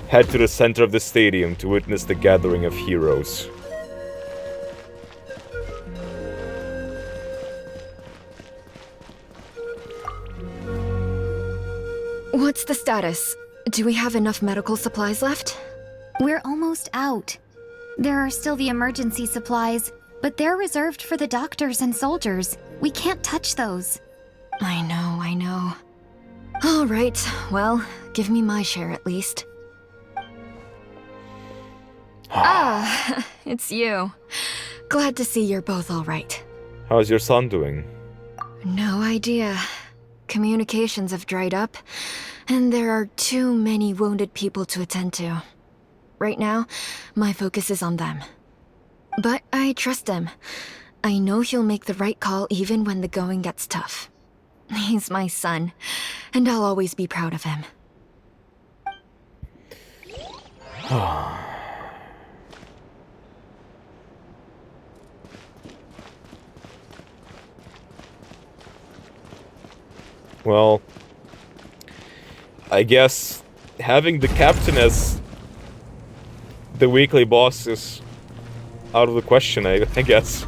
Head to the center of the stadium to witness the gathering of heroes. What's the status? Do we have enough medical supplies left? We're almost out. There are still the emergency supplies, but they're reserved for the doctors and soldiers. We can't touch those. I know. All right, well, give me my share at least. Ah, it's you. Glad to see you're both all right. How's your son doing? No idea. Communications have dried up, and there are too many wounded people to attend to. Right now, my focus is on them. But I trust him. I know he'll make the right call even when the going gets tough. He's my son, and I'll always be proud of him. Well, I guess having the captain as the weekly boss is out of the question, I guess.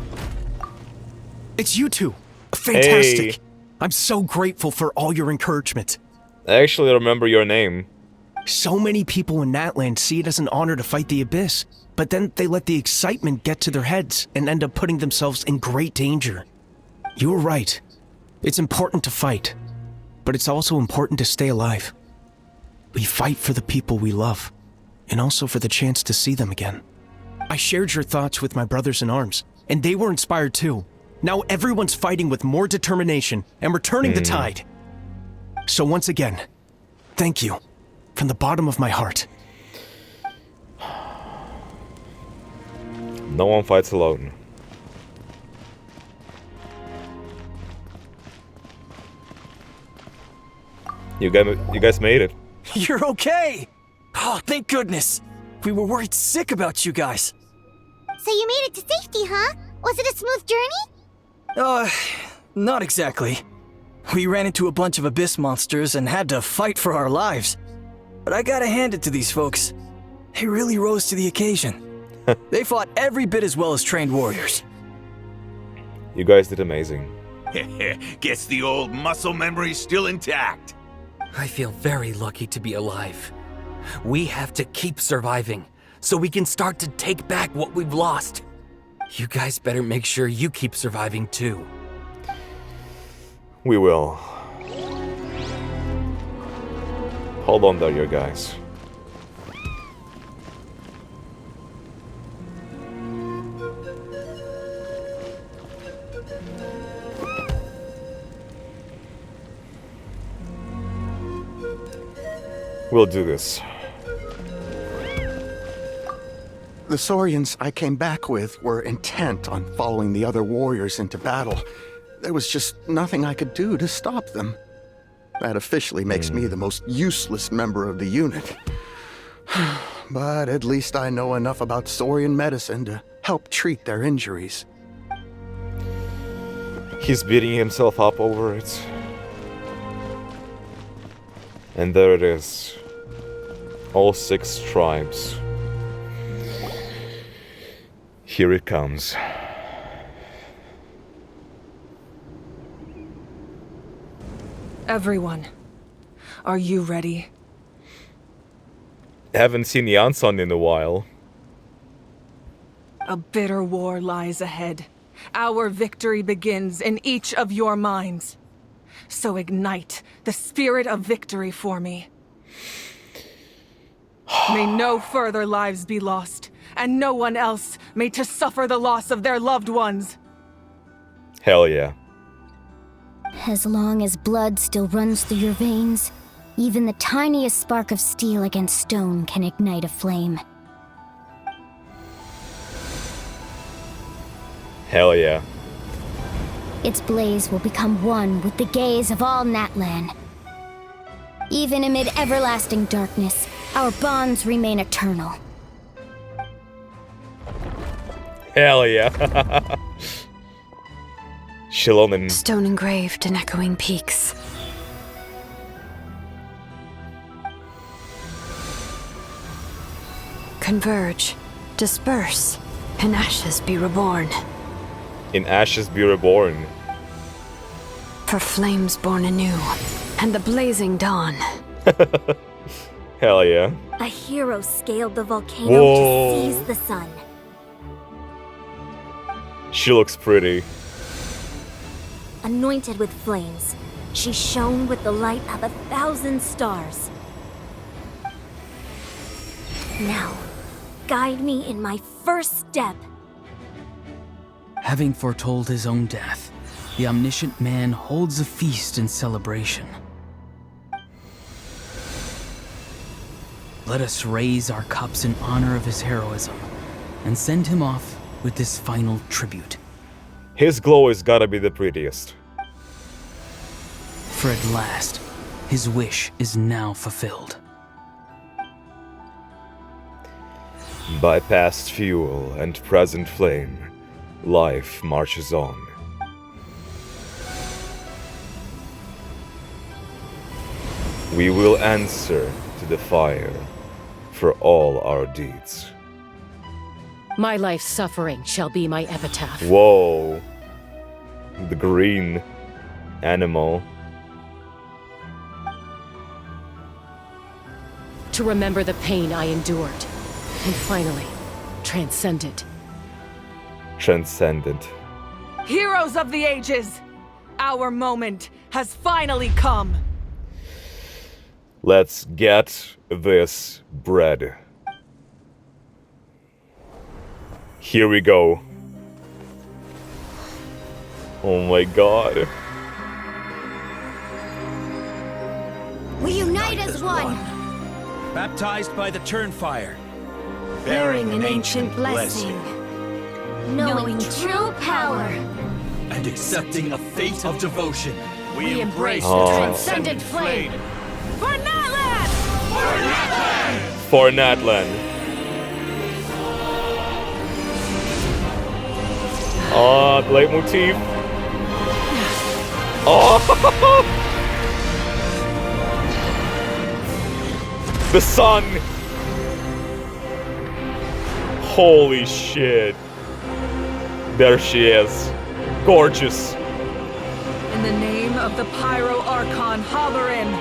It's you two! Fantastic! Hey. I'm so grateful for all your encouragement. I actually remember your name. So many people in NATLAN see it as an honor to fight the Abyss, but then they let the excitement get to their heads and end up putting themselves in great danger. You were right. It's important to fight, but it's also important to stay alive. We fight for the people we love, and also for the chance to see them again. I shared your thoughts with my brothers in arms, and they were inspired too. Now everyone's fighting with more determination, and we're turning the tide. So once again, thank you, from the bottom of my heart. No one fights alone. You guys made it. You're okay! Oh, thank goodness! We were worried sick about you guys. So you made it to safety, huh? Was it a smooth journey? Not exactly. We ran into a bunch of abyss monsters and had to fight for our lives. But I gotta hand it to these folks. They really rose to the occasion. They fought every bit as well as trained warriors. You guys did amazing. Guess the old muscle memory's still intact. I feel very lucky to be alive. We have to keep surviving, so we can start to take back what we've lost. You guys better make sure you keep surviving too. We will. Hold on there, you guys. We'll do this. The Saurians I came back with were intent on following the other warriors into battle. There was just nothing I could do to stop them. That officially makes me the most useless member of the unit. But at least I know enough about Saurian medicine to help treat their injuries. He's beating himself up over it. And there it is. All 6 tribes. Here it comes. Everyone, are you ready? Haven't seen Janson in a while. A bitter war lies ahead. Our victory begins in each of your minds. So ignite the spirit of victory for me. May no further lives be lost, and no one else may to suffer the loss of their loved ones. Hell yeah. As long as blood still runs through your veins, even the tiniest spark of steel against stone can ignite a flame. Hell yeah. Its blaze will become one with the gaze of all NATLAN. Even amid everlasting darkness, our bonds remain eternal. Hell yeah. Shilon and... Stone engraved in echoing peaks. converge, disperse, and ashes be reborn. In ashes be reborn. For flames born anew, and the blazing dawn. Hell yeah. A hero scaled the volcano Whoa. to seize the sun. She looks pretty. Anointed with flames, she shone with the light of 1,000 stars. Now, guide me in my first step. Having foretold his own death, the omniscient man holds a feast in celebration. Let us raise our cups in honor of his heroism and send him off with this final tribute. His glow has gotta be the prettiest. For at last, his wish is now fulfilled. By past fuel and present flame, life marches on. We will answer to the fire for all our deeds. My life's suffering shall be my epitaph. Whoa. The green animal. To remember the pain I endured, and finally, transcend it. Transcendent. Heroes of the ages! Our moment has finally come! Let's get this bread. Here we go. Oh my god. We unite as one, Baptized by the Turnfire. bearing an ancient blessing, knowing true power. And accepting a fate of devotion. We embrace Oh. the transcendent flame. For NATLAN! For NATLAN. Ah, the leitmotif. Oh! The sun! Holy shit. There she is. Gorgeous. In the name of the Pyro Archon Halberin,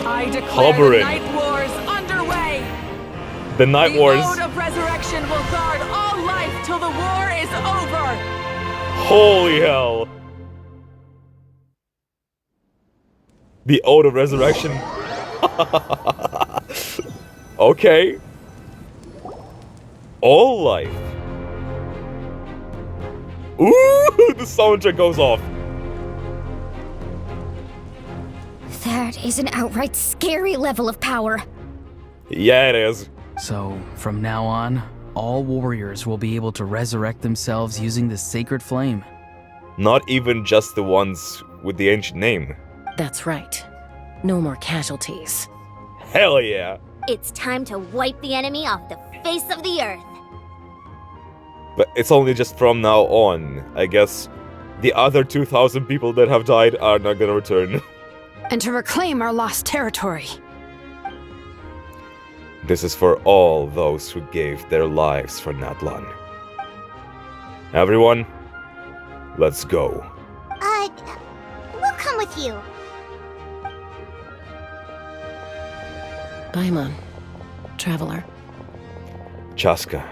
I declare Halberin. the Night Wars underway! The Night The Wars. Ode of Resurrection will guard all life till the war is over! Holy hell. The Ode of Resurrection. Okay. All life. Ooh, the soundtrack goes off. That is an outright scary level of power. Yeah, it is. So, from now on, all warriors will be able to resurrect themselves using the sacred flame. Not even just the ones with the ancient name. That's right. No more casualties. Hell yeah. It's time to wipe the enemy off the face of the earth. But it's only just from now on. I guess the other 2,000 people that have died are not gonna return. And to reclaim our lost territory. This is for all those who gave their lives for NATLAN. Everyone, let's go. We'll come with you. Paimon, traveler. Chaska,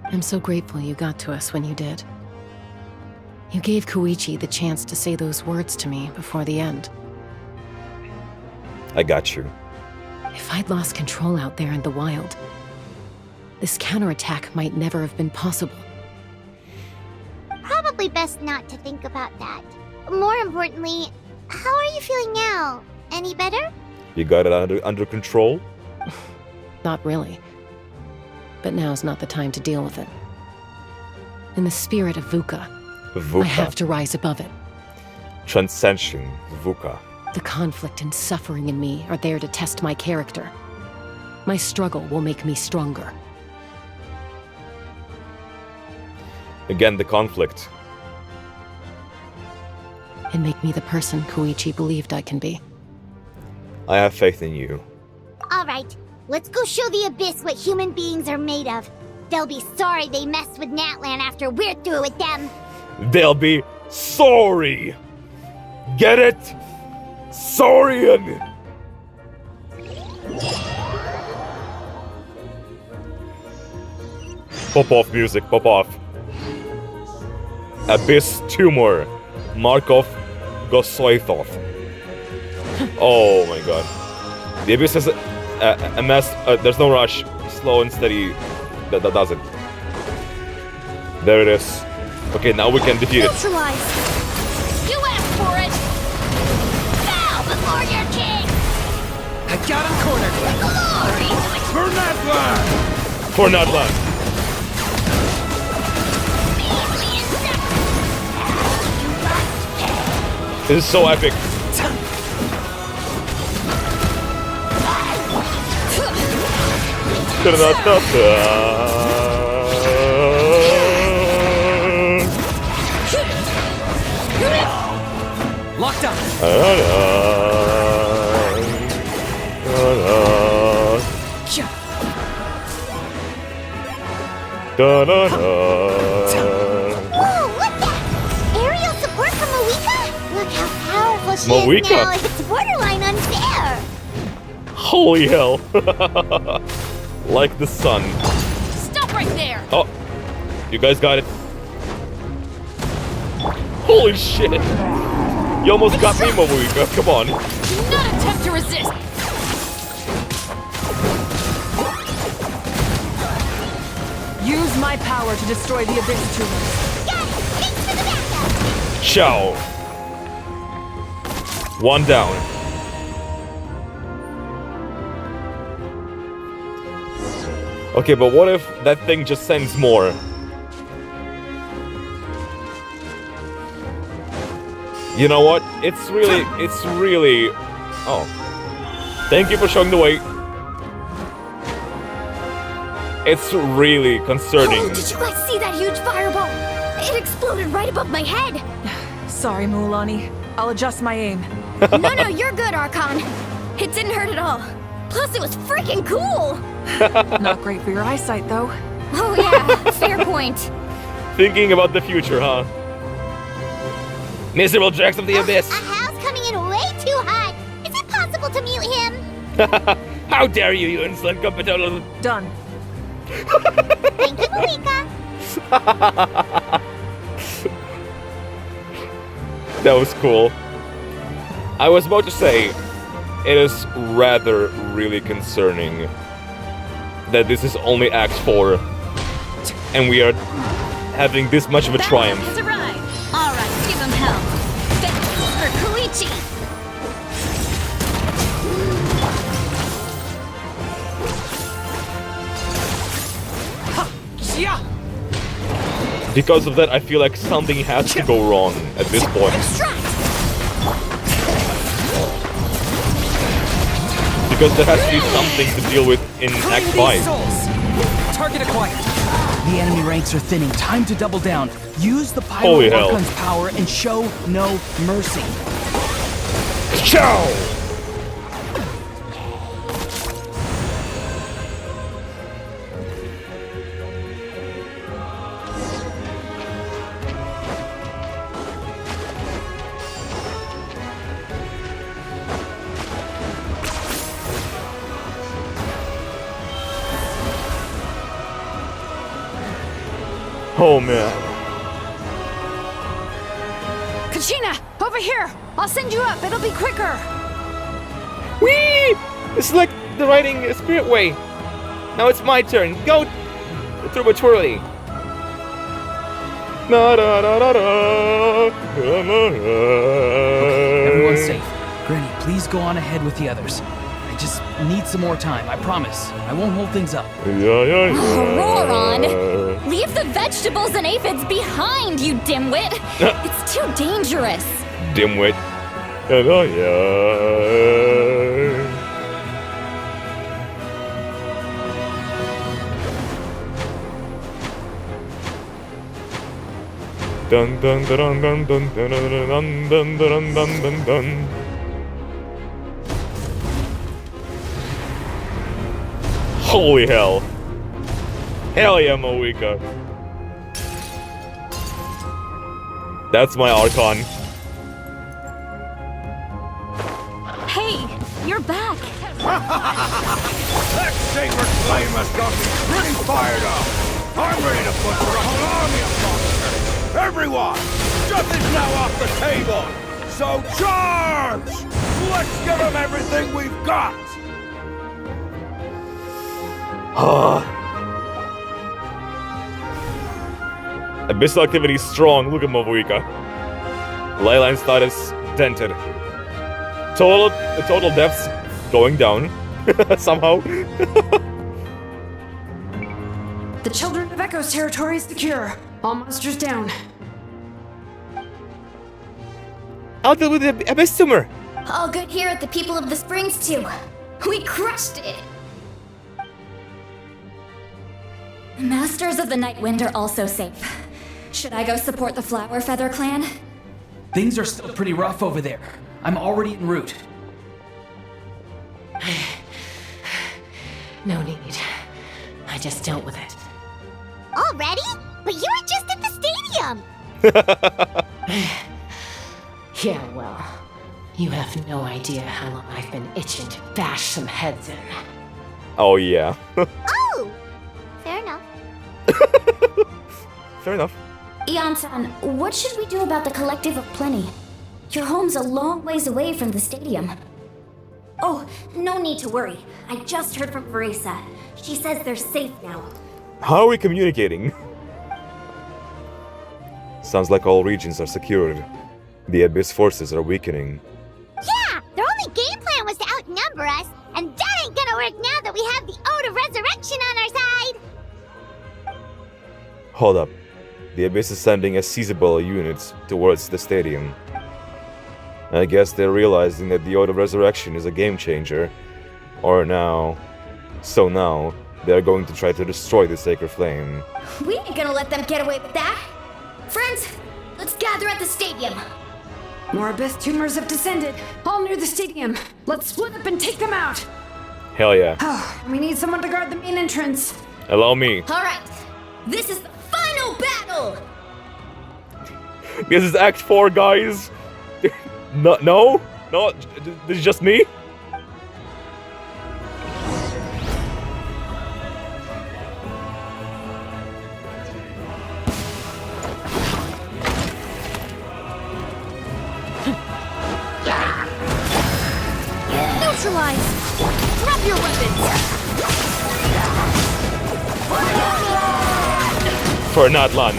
I'm so grateful you got to us when you did. You gave Koichi the chance to say those words to me before the end. I got you. If I'd lost control out there in the wild, this counterattack might never have been possible. Probably best not to think about that. More importantly, how are you feeling now? Any better? You got it under control? Not really. But now's not the time to deal with it. In the spirit of VUCA, VUCA. I have to rise above it. Transcension, VUCA. The conflict and suffering in me are there to test my character. My struggle will make me stronger. Again, the conflict. And make me the person Koichi believed I can be. I have faith in you. All right, Let's go show the Abyss what human beings are made of. They'll be sorry they messed with NATLAN after we're through with them. They'll be sorry. Get it? Saurian. Pop off music, pop off. Abyss tumor. Markov Gosoithov. Oh my god. The Abyss has a mass. There's no rush. Slow and steady. That does it. There it is. Okay, now we can defeat it. Neutralize! You asked for it! Bow before your king! I got him cornered! Glory! For NATLAN! For NATLAN! This is so epic. Lockdown! Whoa, look that! Aerial support from Moika? Look how powerful she Moika? is now. It's borderline unfair. Holy hell. Like the sun. Stop right there! Oh, you guys got it. Holy shit. You almost got me, Moika. Come on. Do not attempt to resist! Use my power to destroy the Abyss tumors. Got it! Thanks for the backup! Ciao. One down. Okay, but what if that thing just sends more? You know what? It's really... Oh. Thank you for showing the way. It's really concerning. Oh, did you guys see that huge fireball? It exploded right above my head! Sorry, Mulan. I'll adjust my aim. No, you're good, Archon. It didn't hurt at all. Plus, it was freaking cool! Not great for your eyesight, though. Oh yeah, fair point. Thinking about the future, huh? Miserable Drax of the Abyss! A house coming in way too hot! Is it possible to mute him? How dare you, you insolent competitor! Done. Thank you, Moika. That was cool. I was about to say, it is rather really concerning that this is only Act 4 and we are having this much of a triumph. Has arrived. All right, give him hell. Vengeance for Koichi. Yeah! Because of that, I feel like something has to go wrong at this point. Because there has to be something to deal with in Act 5. Target acquired. The enemy ranks are thinning. Time to double down. Use the Holy Pyro hell. Archon's power and show no mercy. Ciao! Oh man. Kachina, over here! I'll send you up, it'll be quicker! Whee! This is like the riding Spirit Way. Now it's my turn. Go through a twirly. Everyone's safe. Granny, please go on ahead with the others. I just need some more time, I promise. I won't hold things up. Roron! Leave the vegetables and aphids behind, you dimwit! It's too dangerous! Dimwit. Dun dun dun dun dun dun dun dun dun dun dun dun. Holy hell. Hell yeah, Moika. That's my Archon. Hey, you're back. That sacred flame has got me pretty fired up. I'm ready to butcher a whole army of monsters. Everyone, nothing's now off the table. So charge! Let's give them everything we've got. Abyssal activity is strong. Look at Moika. Leyline status dented. Total deaths going down. Somehow. The Children of Echo's territory is secure. All monsters down. I'll deal with the Abyss Tumor. All good here at the People of the Springs, too. We crushed it! Masters of the Night Wind are also safe. Should I go support the Flower Feather clan? Things are still pretty rough over there. I'm already en route. No need. I just dealt with it. Already? But you were just at the stadium! Yeah, well, you have no idea how long I've been itching to bash some heads in. Oh yeah. Oh! Fair enough. Fair enough. Ian-san, what should we do about the Collective of Plenty? Your home's a long ways away from the stadium. Oh, no need to worry. I just heard from Veresa. She says they're safe now. How are we communicating? Sounds like all regions are secured. The Abyss forces are weakening. Yeah! Their only game plan was to outnumber us, and that ain't gonna work now that we have the Ode of Resurrection on our side! Hold up. The Abyss is sending a seizable unit towards the stadium. I guess they're realizing that the Ode of Resurrection is a game changer. So now, they're going to try to destroy the Sacred Flame. We ain't gonna let them get away with that! Friends, let's gather at the stadium! More Abyss tumors have descended, all near the stadium. Let's split up and take them out! Hell yeah. Oh, we need someone to guard the main entrance. Allow me. Alright, this is the final battle! This is Act 4, guys. No, this is just me. Neutralize! Drop your weapons! For NATLAN.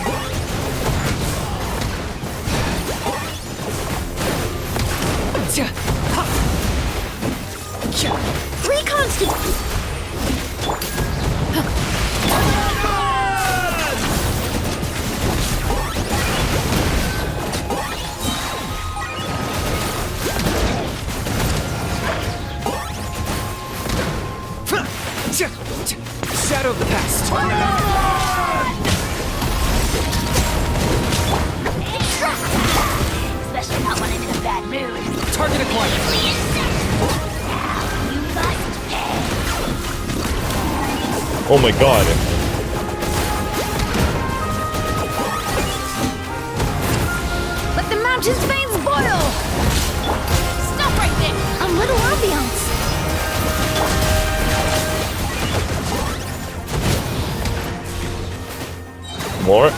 Reconstitute! Shadow of the past. Especially not when I'm in a bad mood. Target acquired. You must pay. Oh my god. Let the mountain's veins boil! Stop right there! A little ambiance! More.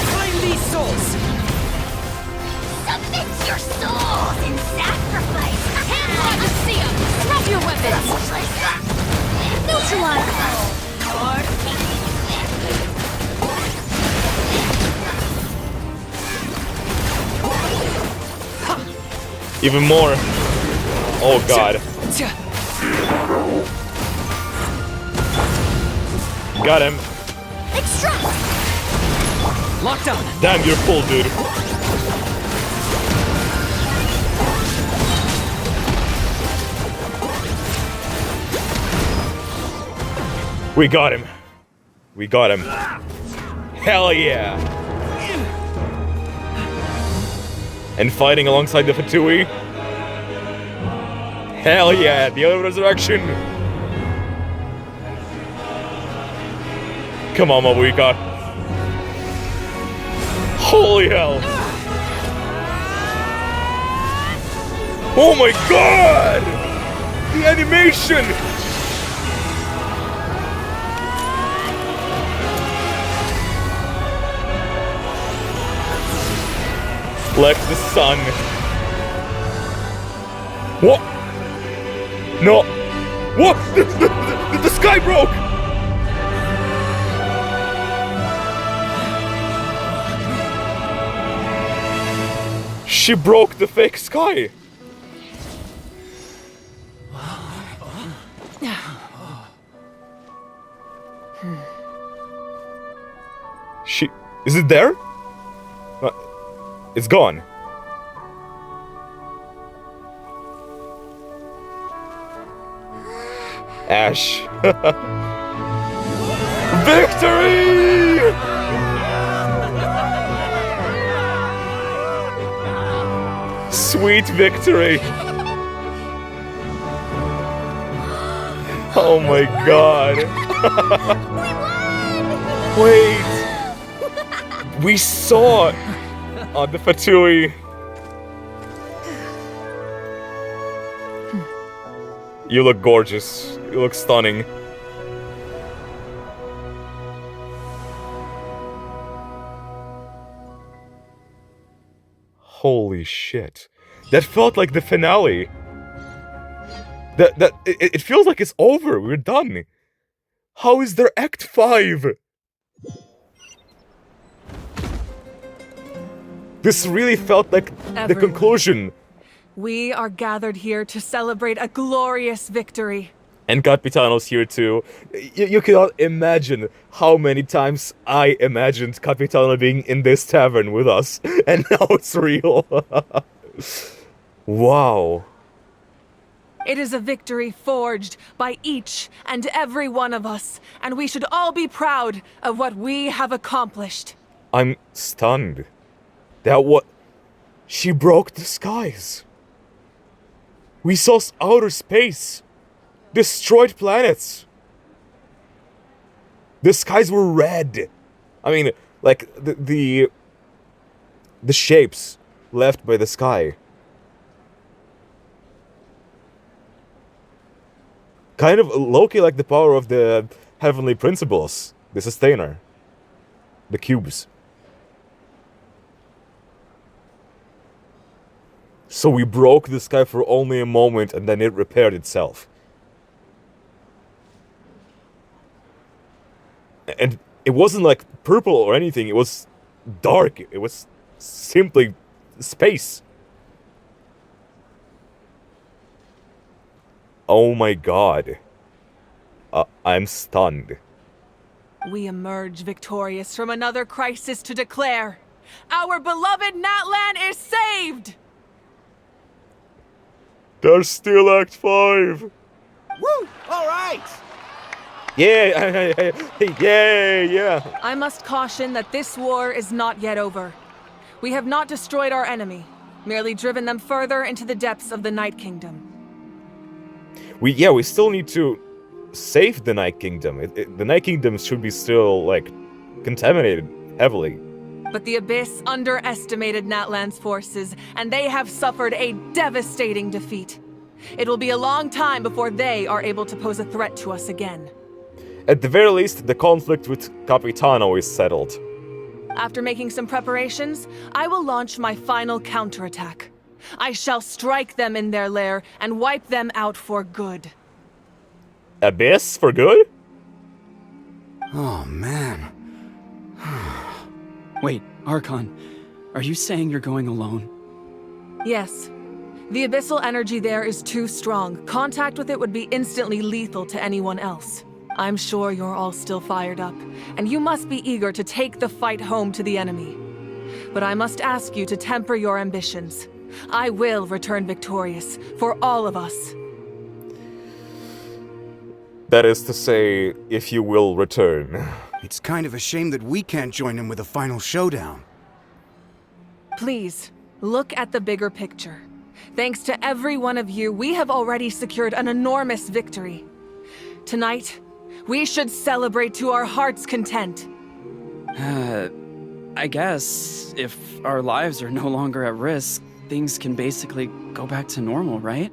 Claim these souls! Submit your souls in sacrifice! Hands on the sea! Drop your weapons! Neutralize! Even more. Oh god. Got him. Extract! Lockdown! Damn, you're full, dude. We got him. We got him. Hell yeah. And fighting alongside the Fatui. Hell yeah, the Ode of Resurrection! Come on, Mabuika. Holy hell! Oh my god! The animation! Like the sun. What? No. What? The sky broke! She broke the fake sky! She... Is it there? It's gone. Ash. Victory! Sweet victory. Oh my god. Wait. We saw on the Fatui. You look gorgeous. You look stunning. Holy shit. That felt like the finale. It feels like it's over. We're done. How is there Act 5? This really felt like the conclusion. We are gathered here to celebrate a glorious victory. And Capitano's here too. You cannot imagine how many times I imagined Capitano being in this tavern with us. And now it's real. Wow. It is a victory forged by each and every one of us, and we should all be proud of what we have accomplished. I'm stunned. That what? She broke the skies. We saw outer space. Destroyed planets. The skies were red. I mean, like, the shapes left by the sky. Kind of low-key like the power of the heavenly principles. The sustainer. The cubes. So we broke the sky for only a moment and then it repaired itself. And it wasn't like purple or anything, it was dark. It was simply space. Oh my god. I'm stunned. We emerge victorious from another crisis to declare, our beloved NATLAN is saved! There's still Act 5! Woo! Alright! Yeah, yeah. I must caution that this war is not yet over. We have not destroyed our enemy, merely driven them further into the depths of the Night Kingdom. We still need to save the Night Kingdom. The Night Kingdom should be still, like, contaminated heavily. But the Abyss underestimated NATLAN's forces, and they have suffered a devastating defeat. It will be a long time before they are able to pose a threat to us again. At the very least, the conflict with Capitano is settled. After making some preparations, I will launch my final counterattack. I shall strike them in their lair and wipe them out for good. Abyss for good? Oh, man. Wait, Archon, are you saying you're going alone? Yes. The abyssal energy there is too strong. Contact with it would be instantly lethal to anyone else. I'm sure you're all still fired up, and you must be eager to take the fight home to the enemy. But I must ask you to temper your ambitions. I will return victorious, for all of us. That is to say, if you will return. It's kind of a shame that we can't join him with a final showdown. Please, Look at the bigger picture. Thanks to every one of you, we have already secured an enormous victory. Tonight, we should celebrate to our heart's content. I guess if our lives are no longer at risk, things can basically go back to normal, right?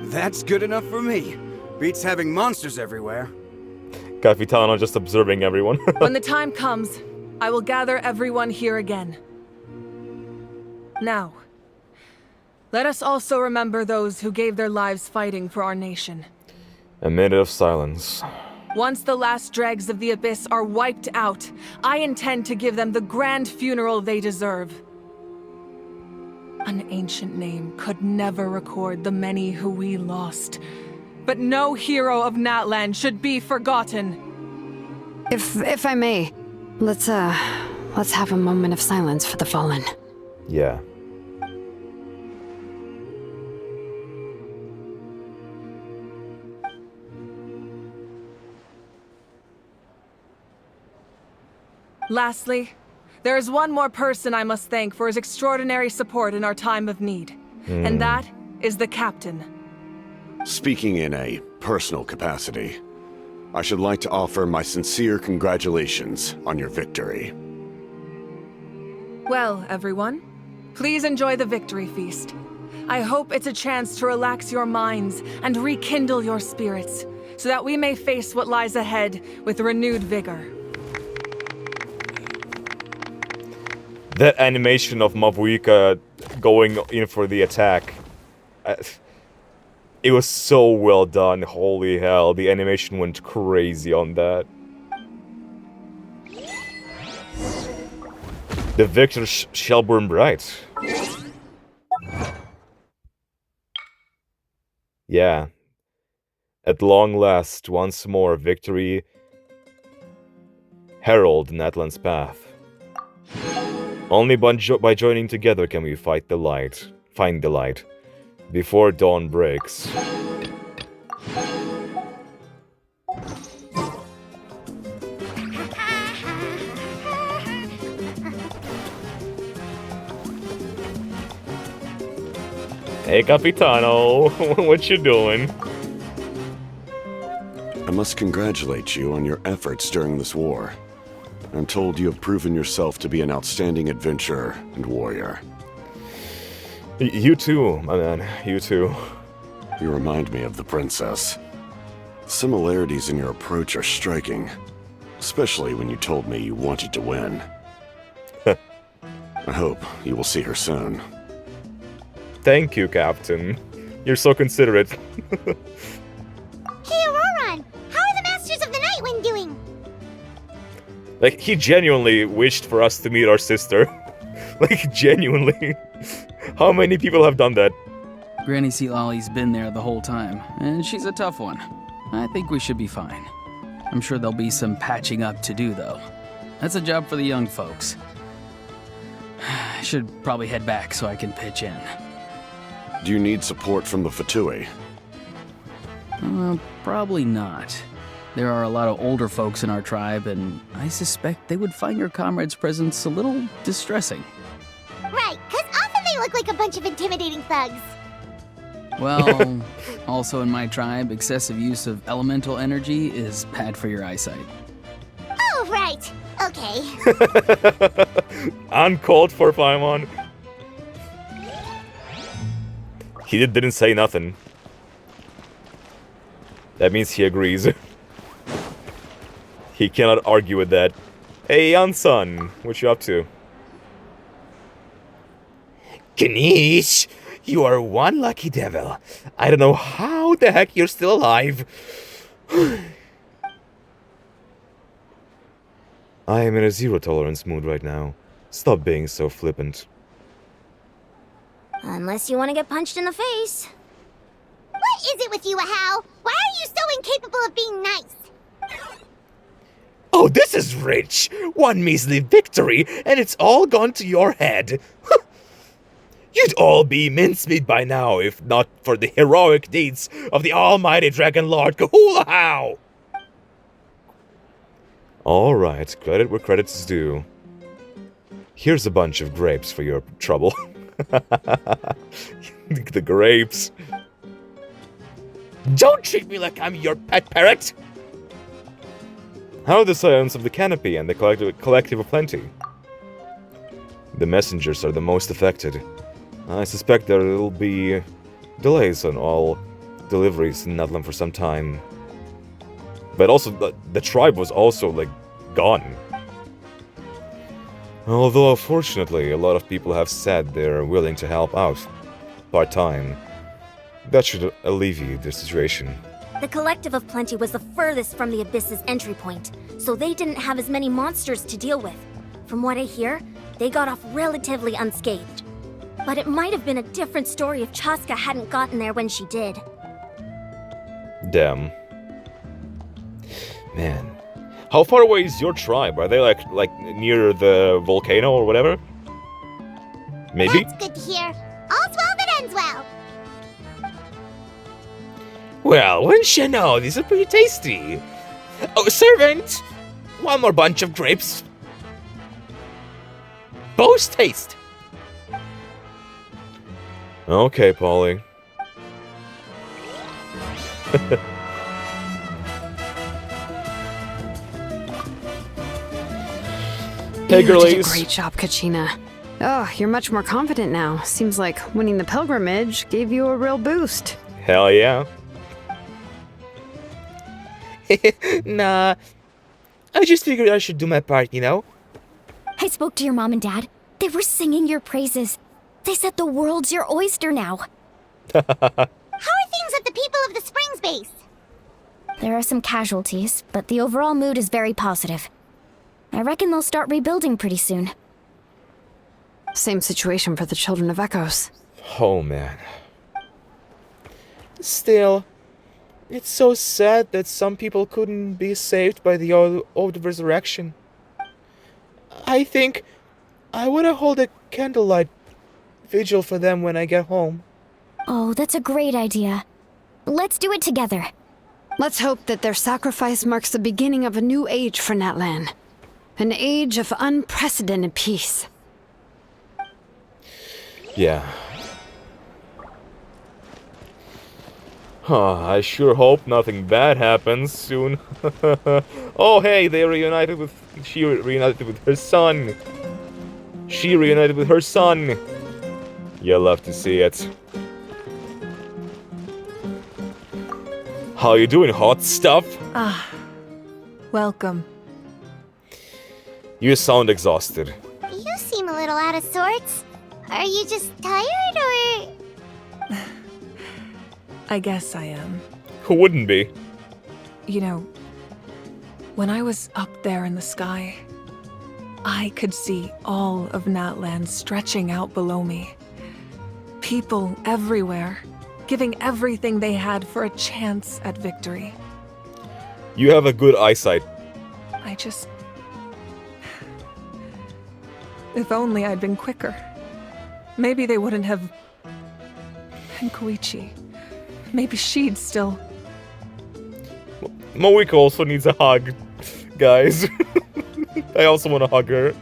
That's good enough for me. Beats having monsters everywhere. Capitano just observing everyone. When the time comes, I will gather everyone here again. Now, let us also remember those who gave their lives fighting for our nation. A minute of silence. Once the last dregs of the Abyss are wiped out, I intend to give them the grand funeral they deserve. An ancient name could never record the many who we lost. But no hero of NATLAN should be forgotten. If I may, let's have a moment of silence for the fallen. Yeah. Lastly, there is one more person I must thank for his extraordinary support in our time of need. And that is the captain. Speaking in a personal capacity, I should like to offer my sincere congratulations on your victory. Well, everyone, please enjoy the victory feast. I hope it's a chance to relax your minds and rekindle your spirits, so that we may face what lies ahead with renewed vigor. That animation of Mavuika going in for the attack. It was so well done, holy hell. The animation went crazy on that. The victor shall burn bright. Yeah. At long last, once more, victory herald NATLAN's path. Only by joining together can we find the light, before dawn breaks. Hey, Capitano, what you doing? I must congratulate you on your efforts during this war. I'm told you have proven yourself to be an outstanding adventurer and warrior. You too, my man. You too. You remind me of the princess. Similarities in your approach are striking, especially when you told me you wanted to win. I hope you will see her soon. Thank you, Captain. You're so considerate. Hey, Auroron! How are the Masters of the Nightwind doing? Like, he genuinely wished for us to meet our sister. Like, genuinely. How many people have done that? Granny Sealolly's been there the whole time, and she's a tough one. I think we should be fine. I'm sure there'll be some patching up to do, though. That's a job for the young folks. I should probably head back so I can pitch in. Do you need support from the Fatui? Probably not. There are a lot of older folks in our tribe, and I suspect they would find your comrade's presence a little distressing. Right, because often they look like a bunch of intimidating thugs. Well, also in my tribe, excessive use of elemental energy is bad for your eyesight. Oh, right. Okay. Uncalled for, Paimon. He didn't say nothing. That means he agrees. He cannot argue with that. Hey, young son, what you up to? Ganesh, you are one lucky devil. I don't know how the heck you're still alive. I am in a zero-tolerance mood right now. Stop being so flippant. Unless you want to get punched in the face. What is it with you, Ahau? Why are you so incapable of being nice? Oh, this is rich! One measly victory, and it's all gone to your head. You'd all be mincemeat by now, if not for the heroic deeds of the almighty Dragon Lord Kahulahau! Alright, credit where credit's due. Here's a bunch of grapes for your trouble. The grapes. Don't treat me like I'm your pet parrot! How are the Scions of the Canopy and the Collective of Plenty? The messengers are the most affected. I suspect there will be delays on all deliveries in NATLAN for some time. But also, the tribe was also, like, gone. Although, unfortunately, a lot of people have said they're willing to help out part-time. That should alleviate the situation. The Collective of Plenty was the furthest from the Abyss's entry point, so they didn't have as many monsters to deal with. From what I hear, they got off relatively unscathed. But it might have been a different story if Chaska hadn't gotten there when she did. Damn. Man. How far away is your tribe? Are they like near the volcano or whatever? Maybe? That's good to hear. All's well that ends well. Well, wouldn't you know, these are pretty tasty. Oh, servant! One more bunch of grapes. Boast taste. Okay, Polly. Hey, You did a girlies. great job, Kachina. Oh, you're much more confident now. Seems like winning the pilgrimage gave you a real boost. Hell yeah. Nah. I just figured I should do my part, you know? I spoke to your mom and dad. They were singing your praises. They said the world's your oyster now. How are things at the People of the Springs base? There are some casualties, but the overall mood is very positive. I reckon they'll start rebuilding pretty soon. Same situation for the Children of Echoes. Oh, man. Still, it's so sad that some people couldn't be saved by the Ode of Resurrection. I think I want to hold a candlelight vigil for them when I get home. Oh, that's a great idea. Let's do it together. Let's hope that their sacrifice marks the beginning of a new age for Natlan. An age of unprecedented peace. Yeah. I sure hope nothing bad happens soon. Oh, hey, they reunited with... She reunited with her son. She reunited with her son. You'll love to see it. How you doing, hot stuff? Ah, welcome. You sound exhausted. You seem a little out of sorts. Are you just tired, or...? I guess I am. Who wouldn't be? You know, when I was up there in the sky, I could see all of Natlan stretching out below me. People everywhere, giving everything they had for a chance at victory. You have a good eyesight. I just... If only I'd been quicker. Maybe they wouldn't have... And Koichi. Maybe she'd still... Moika also needs a hug, guys. I also want to hug her.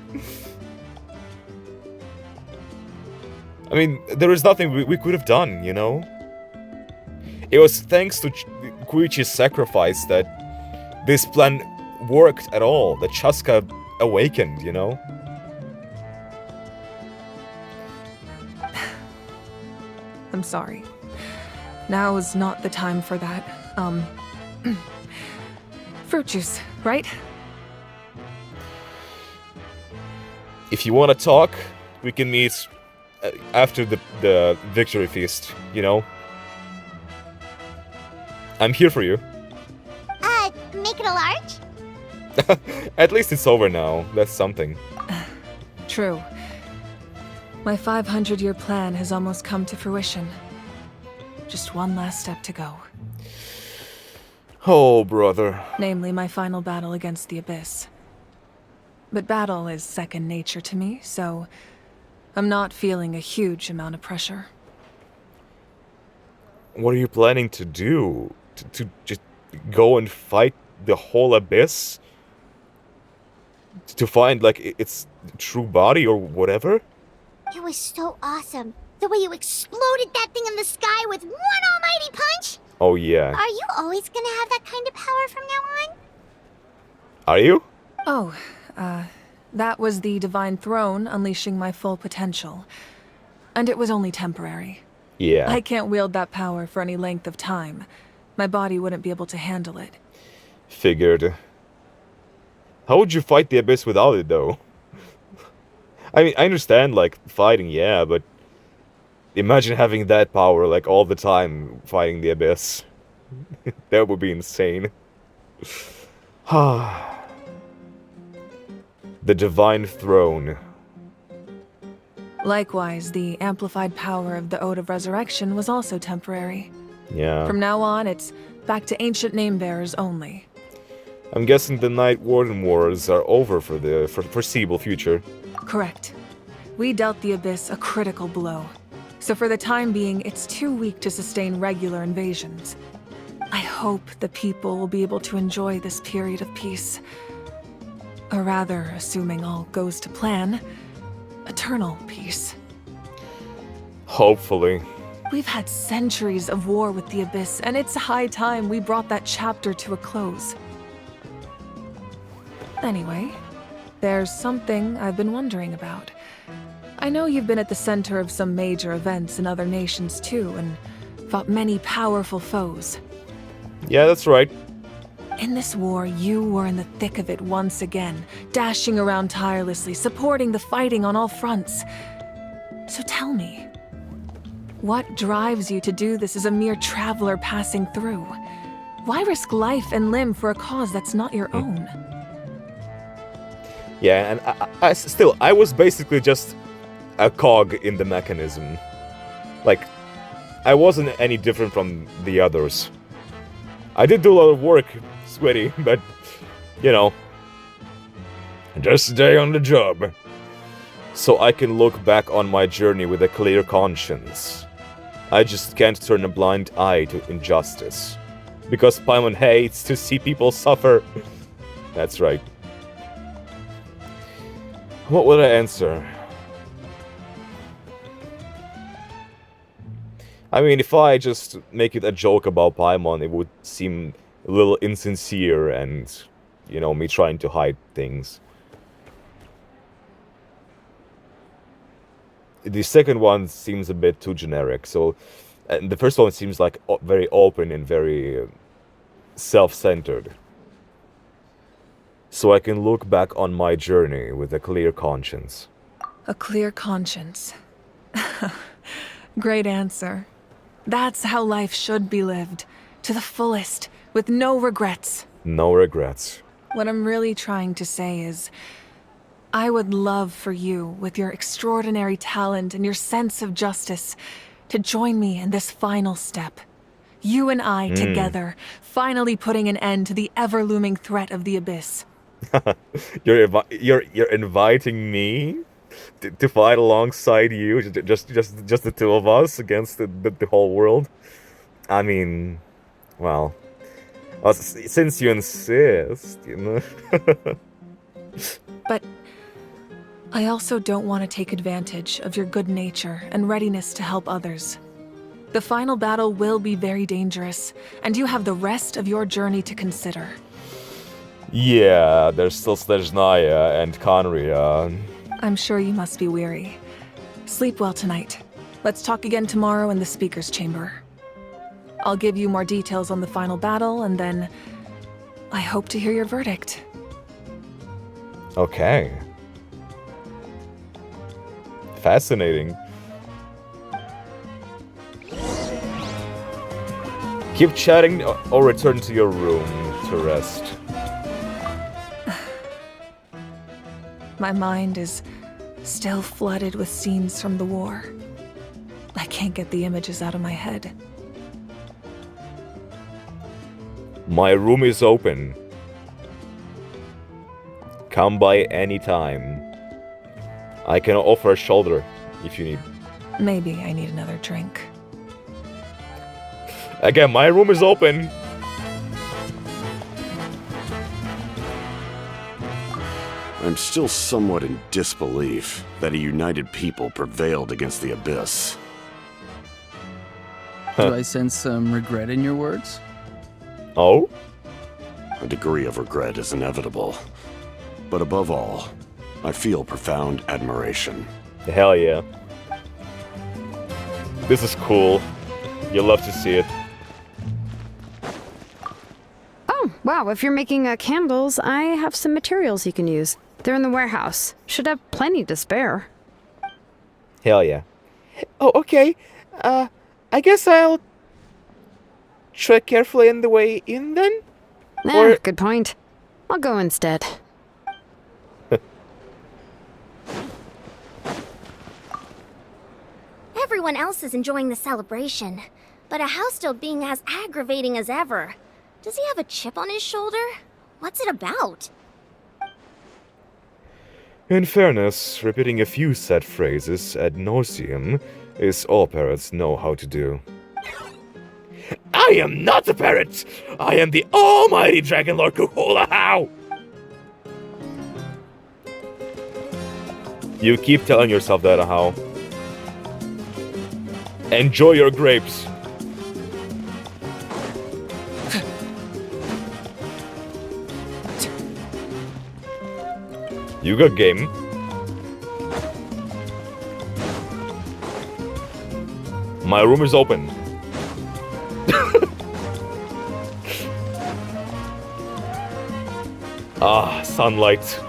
I mean, there is nothing we could have done, you know? It was thanks to Koichi's sacrifice that this plan worked at all, that Chaska awakened, you know? I'm sorry. Now is not the time for that. Fruit juice, right? If you want to talk, we can meet after the victory feast, you know? I'm here for you. Make it a large? At least it's over now. That's something. True. My 500-year plan has almost come to fruition. Just one last step to go. Oh, brother. Namely, my final battle against the Abyss. But battle is second nature to me, so I'm not feeling a huge amount of pressure. What are you planning to do? To just go and fight the whole Abyss? To find, like, it's true body or whatever. It was so awesome. The way you exploded that thing in the sky with one almighty punch. Oh yeah. Are you always gonna have that kind of power from now on? Are you? Oh, that was the Divine Throne unleashing my full potential. And it was only temporary. Yeah. I can't wield that power for any length of time. My body wouldn't be able to handle it. Figured. How would you fight the Abyss without it, though? I mean, I understand, like, fighting, yeah, but... Imagine having that power, like, all the time, fighting the Abyss. That would be insane. The Divine Throne. Likewise, the amplified power of the Ode of Resurrection was also temporary. Yeah. From now on, it's back to ancient name-bearers only. I'm guessing the Night Warden Wars are over for the foreseeable future. Correct. We dealt the Abyss a critical blow. So for the time being, it's too weak to sustain regular invasions. I hope the people will be able to enjoy this period of peace. Or rather, assuming all goes to plan, eternal peace. Hopefully. We've had centuries of war with the Abyss, and it's high time we brought that chapter to a close. Anyway, there's something I've been wondering about. I know you've been at the center of some major events in other nations too, and fought many powerful foes. Yeah, that's right. In this war, you were in the thick of it once again, dashing around tirelessly, supporting the fighting on all fronts. So tell me, what drives you to do this as a mere traveler passing through? Why risk life and limb for a cause that's not your own? Yeah, and I was basically just a cog in the mechanism. Like, I wasn't any different from the others. I did do a lot of work, sweaty, but, you know, just stay on the job. So I can look back on my journey with a clear conscience. I just can't turn a blind eye to injustice. Because Paimon hates to see people suffer. That's right. What would I answer? I mean, if I just make it a joke about Paimon, it would seem a little insincere and, you know, me trying to hide things. The second one seems a bit too generic, so... And the first one seems like very open and very self-centered. So I can look back on my journey with a clear conscience. A clear conscience. Great answer. That's how life should be lived. To the fullest, with no regrets. No regrets. What I'm really trying to say is, I would love for you, with your extraordinary talent and your sense of justice, to join me in this final step. You and I together, finally putting an end to the ever-looming threat of the Abyss. You're inviting me to fight alongside you, just the two of us against the whole world. I mean, well, since you insist, you know. But I also don't want to take advantage of your good nature and readiness to help others. The final battle will be very dangerous, and you have the rest of your journey to consider. Yeah, there's still Snezhnaya and Conria. I'm sure you must be weary. Sleep well tonight. Let's talk again tomorrow in the speaker's chamber. I'll give you more details on the final battle, and then I hope to hear your verdict. Okay. Fascinating. Keep chatting or return to your room to rest. My mind is still flooded with scenes from the war. I can't get the images out of my head. My room is open. Come by any time. I can offer a shoulder if you need. Maybe I need another drink. Again, my room is open. I'm still somewhat in disbelief that a united people prevailed against the Abyss. Do I sense some regret in your words? Oh? A degree of regret is inevitable. But above all, I feel profound admiration. Hell yeah. This is cool. You'll love to see it. Oh, wow, if you're making candles, I have some materials you can use. They're in the warehouse. Should have plenty to spare. Hell yeah. Oh, okay. I guess I'll tread carefully on the way in then? Good point. I'll go instead. Everyone else is enjoying the celebration, but a house still being as aggravating as ever. Does he have a chip on his shoulder? What's it about? In fairness, repeating a few set phrases ad nauseum is all parrots know how to do. I am not a parrot! I am the almighty Dragon Lord Kuhula-How! You keep telling yourself that, How. Enjoy your grapes. You got game. My room is open. Ah, sunlight.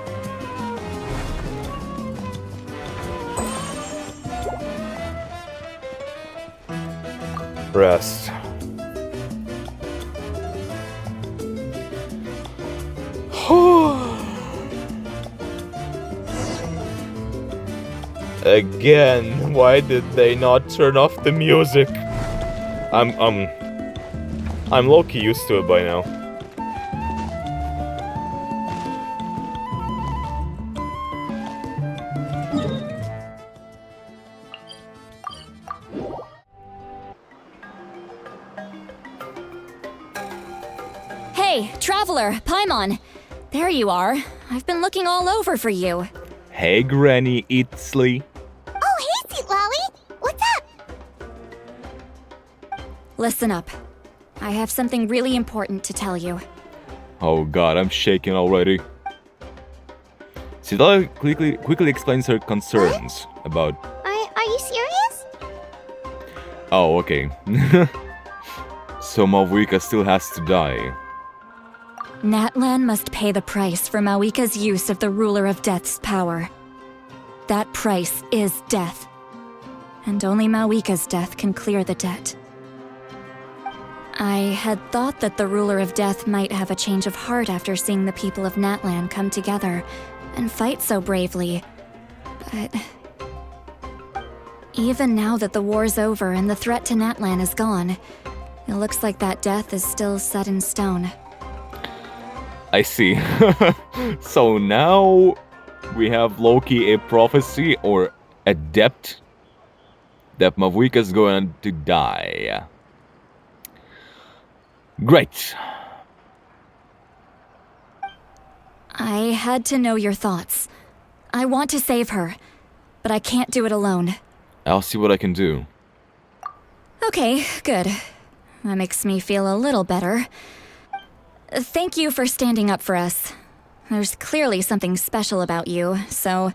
Rest. Again, why did they not turn off the music? I'm low-key used to it by now. Hey, Traveler, Paimon. There you are. I've been looking all over for you. Hey, Granny Itzly. Oh, hey, Sweet Lolly! What's up? Listen up. I have something really important to tell you. Oh god, I'm shaking already. Sidala quickly explains her concerns about... Are you serious? Oh, okay. So Malvika still has to die. NATLAN must pay the price for Malvika's use of the Ruler of Death's power. That price is death. And only Malvika's death can clear the debt. I had thought that the Ruler of Death might have a change of heart after seeing the people of NATLAN come together and fight so bravely. But... even now that the war's over and the threat to NATLAN is gone, it looks like that death is still set in stone. I see. So now we have Loki a prophecy or adept that Malvika's going to die. Great. I had to know your thoughts. I want to save her, but I can't do it alone. I'll see what I can do. Okay, good. That makes me feel a little better. Thank you for standing up for us. There's clearly something special about you, so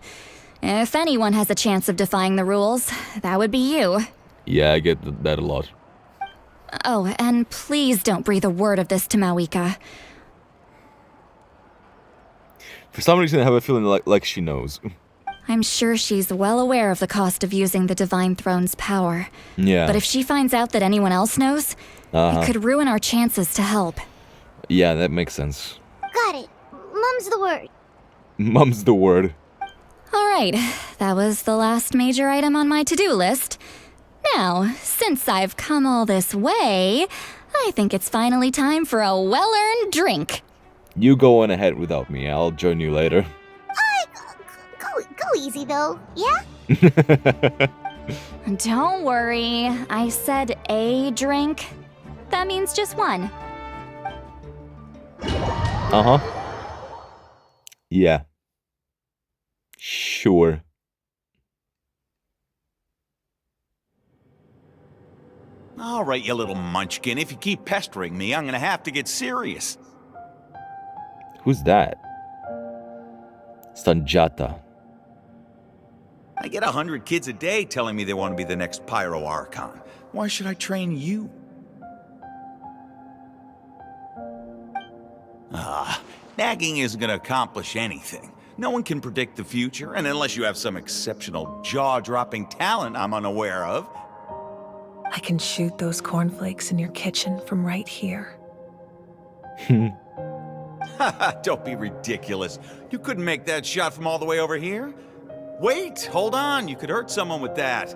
if anyone has a chance of defying the rules, that would be you. Yeah, I get that a lot. Oh, and please don't breathe a word of this to Malvika. For some reason, I have a feeling like she knows. I'm sure she's well aware of the cost of using the Divine Throne's power. Yeah. But if she finds out that anyone else knows, it could ruin our chances to help. Yeah, that makes sense. Got it. Mum's the word. Mum's the word. Alright, that was the last major item on my to-do list. Now, since I've come all this way, I think it's finally time for a well-earned drink. You go on ahead without me. I'll join you later. Go easy, though, yeah? Don't worry, I said a drink. That means just one. Uh-huh. Yeah. Sure. All right, you little munchkin. If you keep pestering me, I'm gonna have to get serious. Who's that? Sanjata. I get 100 kids a day telling me they want to be the next Pyro Archon. Why should I train you? Nagging isn't gonna accomplish anything. No one can predict the future, and unless you have some exceptional jaw-dropping talent I'm unaware of. I can shoot those cornflakes in your kitchen from right here. Don't be ridiculous. You couldn't make that shot from all the way over here? Wait, hold on. You could hurt someone with that.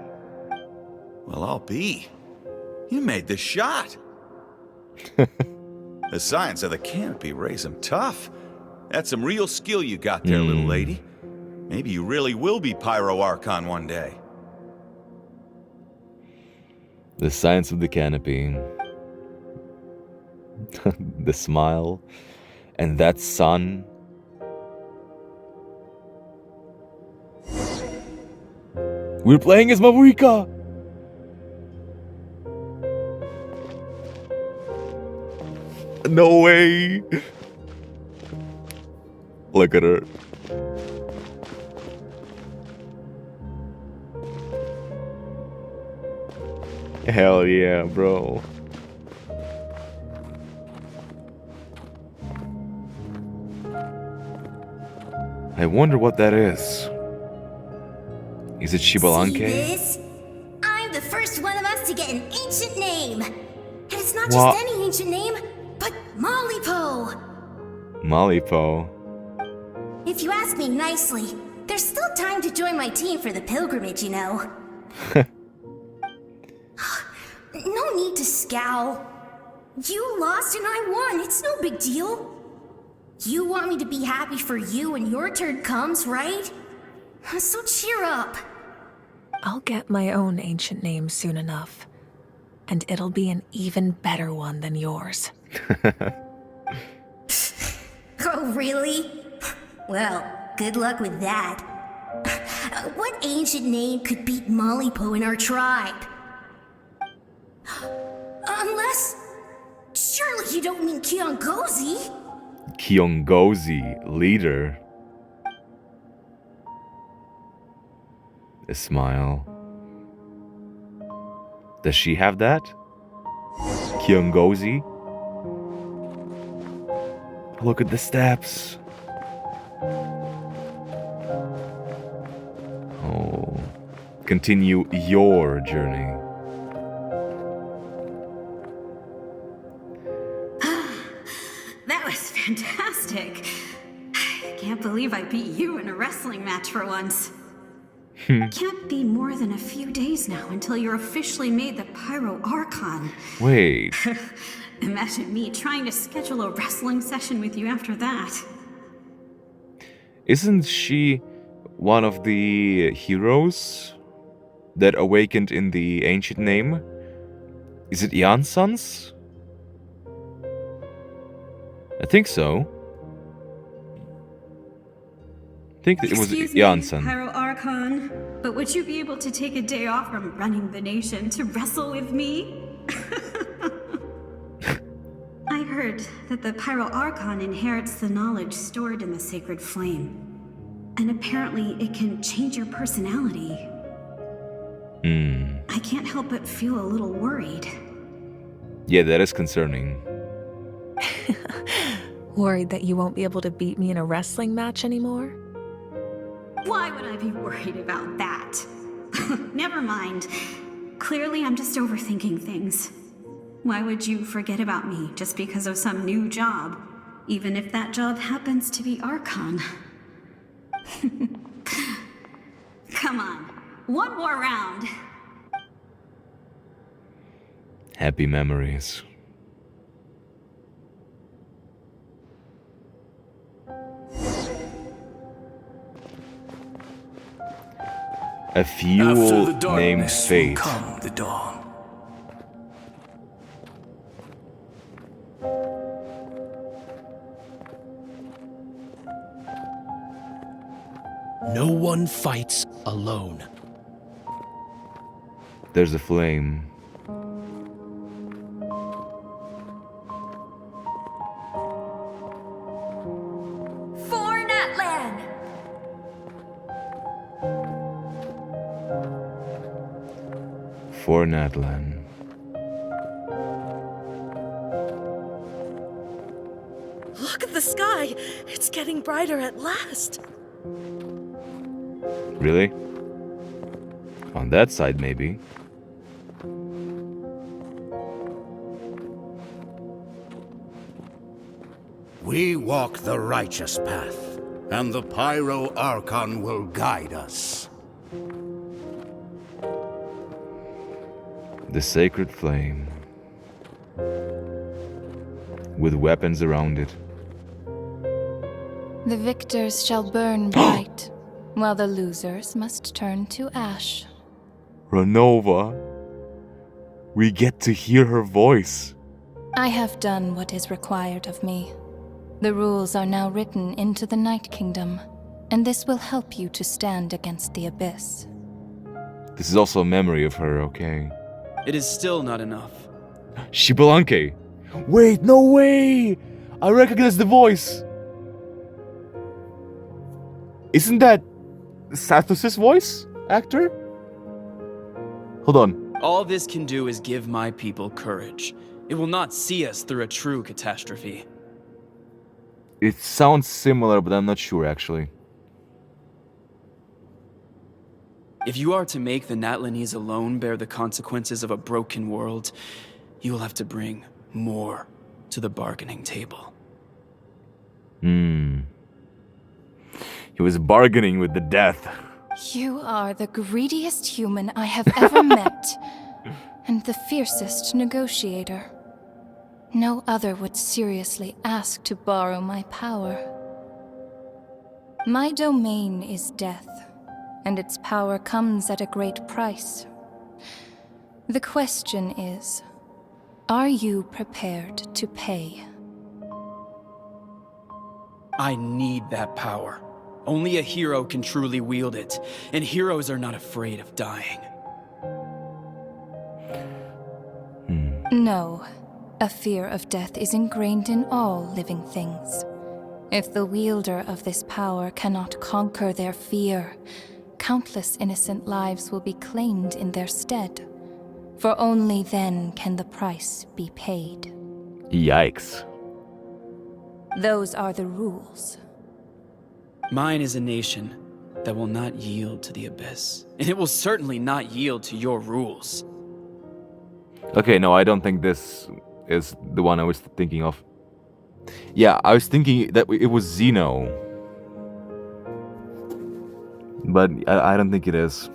Well, I'll be. You made the shot. The science of the canopy raised him tough. That's some real skill you got there, little lady. Maybe you really will be Pyro Archon one day. The science of the canopy. The smile. And that sun. We're playing as Mavuika! No way! Look at her. Hell yeah, bro. I wonder what that is. Is it Shibalanke? See this? I'm the first one of us to get an ancient name. And it's not What? just any ancient name, but Malipo. Malipo. If you ask me nicely, there's still time to join my team for the pilgrimage, you know. No need to scowl. You lost and I won. It's no big deal. You want me to be happy for you when your turn comes, right? So cheer up. I'll get my own ancient name soon enough. And it'll be an even better one than yours. Oh, really? Well, good luck with that. What ancient name could beat Malipo in our tribe? Unless... Surely you don't mean Kiongozi? Kiongozi, leader. A smile. Does she have that? Kiongozi? Look at the steps. Oh. Continue your journey. That was fantastic. I can't believe I beat you in a wrestling match for once. Can't be more than a few days now until you're officially made the Pyro Archon. Wait. Imagine me trying to schedule a wrestling session with you after that. Isn't she one of the heroes that awakened in the ancient name? Is it Jansons? I think so. I think that it was Excuse me, Janssen. Pyro Archon, but would you be able to take a day off from running the nation to wrestle with me? I heard that the Pyro Archon inherits the knowledge stored in the sacred flame. And apparently it can change your personality. I can't help but feel a little worried. Yeah, that is concerning. Worried that you won't be able to beat me in a wrestling match anymore? Why would I be worried about that? Never mind. Clearly I'm just overthinking things. Why would you forget about me just because of some new job? Even if that job happens to be Archon. Come on, one more round. Happy memories. A fuel named Fate. Come the dawn. No one fights alone. There's a flame. For NATLAN! For NATLAN. Look at the sky! It's getting brighter at last! Really? On that side, maybe. We walk the righteous path, and the Pyro Archon will guide us. The sacred flame. With weapons around it. The victors shall burn bright, while the losers must turn to ash. Renova. We get to hear her voice. I have done what is required of me. The rules are now written into the Night Kingdom, and this will help you to stand against the Abyss. This is also a memory of her, okay? It is still not enough. Shibalanke! Wait, no way! I recognize the voice! Isn't that Sathos' voice actor? Hold on. All this can do is give my people courage. It will not see us through a true catastrophe. It sounds similar, but I'm not sure actually. If you are to make the Natlanese alone bear the consequences of a broken world, you will have to bring more to the bargaining table. He was bargaining with the death. You are the greediest human I have ever met, and the fiercest negotiator. No other would seriously ask to borrow my power. My domain is death, and its power comes at a great price. The question is, are you prepared to pay? I need that power. Only a hero can truly wield it, and heroes are not afraid of dying. No. A fear of death is ingrained in all living things. If the wielder of this power cannot conquer their fear, countless innocent lives will be claimed in their stead. For only then can the price be paid. Yikes. Those are the rules. Mine is a nation that will not yield to the Abyss, and it will certainly not yield to your rules. Okay, no, I don't think this is the one I was thinking of. Yeah, I was thinking that it was Xeno. But I don't think it is.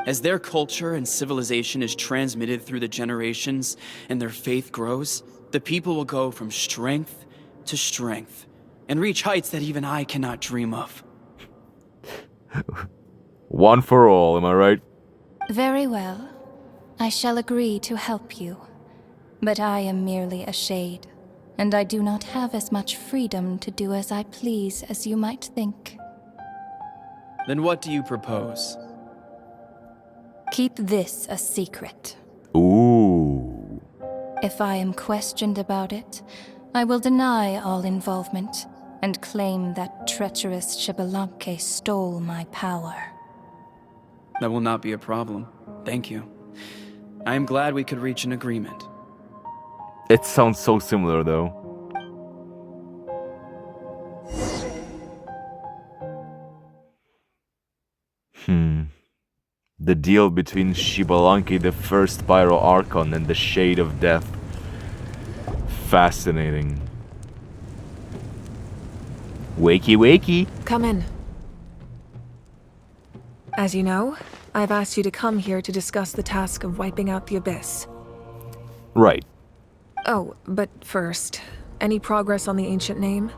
As their culture and civilization is transmitted through the generations and their faith grows, the people will go from strength to strength and reach heights that even I cannot dream of. One for all, am I right? Very well. I shall agree to help you. But I am merely a shade, and I do not have as much freedom to do as I please as you might think. Then what do you propose? Keep this a secret. Ooh. If I am questioned about it, I will deny all involvement and claim that treacherous Shibalanke stole my power. That will not be a problem. Thank you. I am glad we could reach an agreement. It sounds so similar, though. The deal between Shibalanke, the first Pyro Archon, and the Shade of Death. Fascinating. Wakey, wakey. Come in. As you know, I've asked you to come here to discuss the task of wiping out the Abyss. Right. Oh, but first, any progress on the ancient name?